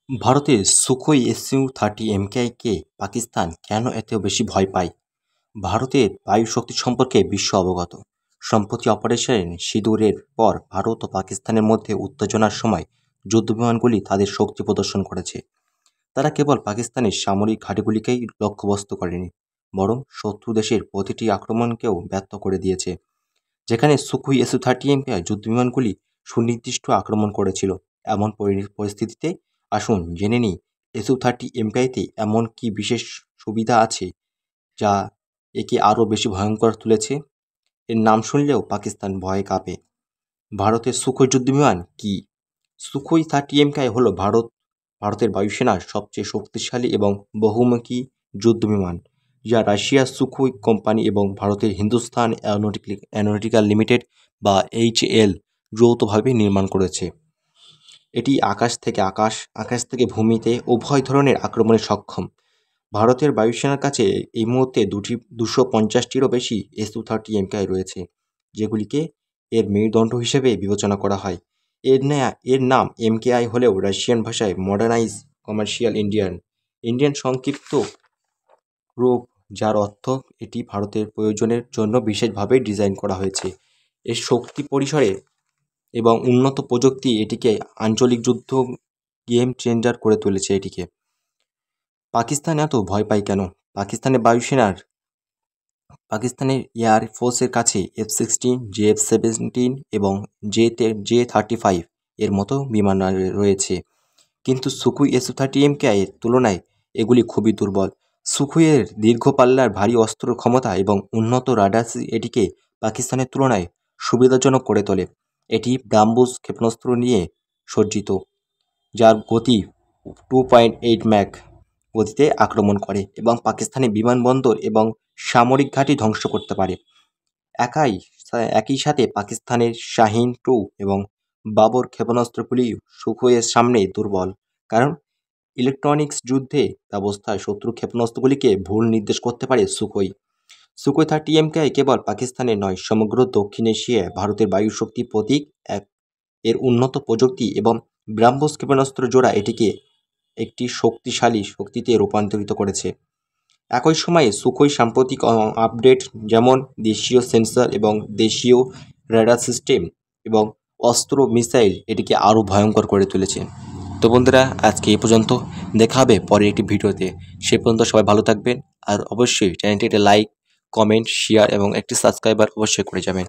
ভারতের Sukhoi Su-30 MKI-কে Pakistan কেন এত বেশি ভয় পায়? ভারতের বায়ু শক্তি সম্পর্কে বিশ্ব অবগত। সম্প্রতি অপারেশন সিঁদুরের পর ভারত ও পাকিস্তানের মধ্যে উত্তেজনার সময় যুদ্ধবিমানগুলি তাদের শক্তি প্রদর্শন করেছে। তারা কেবল পাকিস্তানের সামরিক ঘাঁটিগুলিকেই লক্ষ্যবস্তু করেনি, বরং শত্রু দেশের প্রতিটি আক্রমণকেও ব্যর্থ করে দিয়েছে। যেখানে সুখোই Su-30 MKI যুদ্ধবিমানগুলি সুনির্দিষ্ট আক্রমণ করেছিল, এমন পরিস্থিতিতে আসুন জেনে নিই Su-30 MKI-তে এমন কী বিশেষ সুবিধা আছে যা একে আরও বেশি ভয়ঙ্কর তুলেছে। এর নাম শুনলেও পাকিস্তান ভয়ে কাঁপে। ভারতের সুখোই যুদ্ধবিমান কী? সুখোই 30 MKI হল ভারতের বায়ুসেনার সবচেয়ে শক্তিশালী এবং বহুমুখী যুদ্ধবিমান, যা রাশিয়ার সুখোই কোম্পানি এবং ভারতের হিন্দুস্তান অ্যারোনটিক্যাল লিমিটেড বা HAL যৌথভাবে নির্মাণ করেছে। এটি আকাশ থেকে ভূমিতে উভয় ধরনের আক্রমণে সক্ষম। ভারতের বায়ুসেনার কাছে এই মুহূর্তে 250টিরও বেশি Su-30 MKI রয়েছে, যেগুলিকে এর মেরুদণ্ড হিসেবে বিবেচনা করা হয়। এর নাম MKI হলেও রাশিয়ান ভাষায় মডার্নাইজ কমার্শিয়াল ইন্ডিয়ান সংক্ষিপ্ত রূপ, যার অর্থ এটি ভারতের প্রয়োজনের জন্য বিশেষভাবে ডিজাইন করা হয়েছে। এর শক্তি পরিসরে এবং উন্নত প্রযুক্তি এটিকে আঞ্চলিক যুদ্ধ গেম চেঞ্জার করে তুলেছে এটিকে। পাকিস্তান এত ভয় পায় কেন? পাকিস্তানের এয়ার ফোর্সের কাছে F-16, JF-17 এবং J-35 এর মতো বিমান রয়েছে, কিন্তু সুখোই Su-30 MKI এর তুলনায় এগুলি খুবই দুর্বল। সুখোইয়ের দীর্ঘ পাল্লার ভারী অস্ত্র ক্ষমতা এবং উন্নত রাডার এটিকে পাকিস্তানের তুলনায় সুবিধাজনক করে তোলে। এটি ব্রাহ্মোস ক্ষেপণাস্ত্র নিয়ে সজ্জিত, যার গতি 2.8 ম্যাক গতিতে আক্রমণ করে এবং পাকিস্তানি বিমানবন্দর এবং সামরিক ঘাঁটি ধ্বংস করতে পারে। একই সাথে পাকিস্তানের শাহিন-2 এবং বাবর ক্ষেপণাস্ত্রগুলি সুখোইয়ের সামনে দুর্বল, কারণ ইলেকট্রনিক্স যুদ্ধে ব্যবস্থায় শত্রু ক্ষেপণাস্ত্রগুলিকে ভুল নির্দেশ করতে পারে সুখোই। সুখোই 30 MKI কেবল পাকিস্তানের নয়, সমগ্র দক্ষিণ এশিয়ায় ভারতের বায়ুশক্তির প্রতীক। এর উন্নত প্রযুক্তি এবং ব্রাহ্মোস ক্ষেপণাস্ত্র জোড়া এটিকে একটি শক্তিশালী শক্তিতে রূপান্তরিত করেছে। একই সময়ে সুখোই সাম্প্রতিক আপডেট, যেমন দেশীয় সেন্সর এবং দেশীয় রাডার সিস্টেম এবং অস্ত্র মিসাইল, এটিকে আরও ভয়ঙ্কর করে তুলেছে। তো বন্ধুরা, আজকে এই পর্যন্ত। দেখা হবে পরের একটি ভিডিওতে। সে পর্যন্ত সবাই ভালো থাকবেন, আর অবশ্যই চ্যানেলটি একটা লাইক, কমেন্ট, শেয়ার এবং একটি সাবস্ক্রাইবার অবশ্যই করে যাবেন।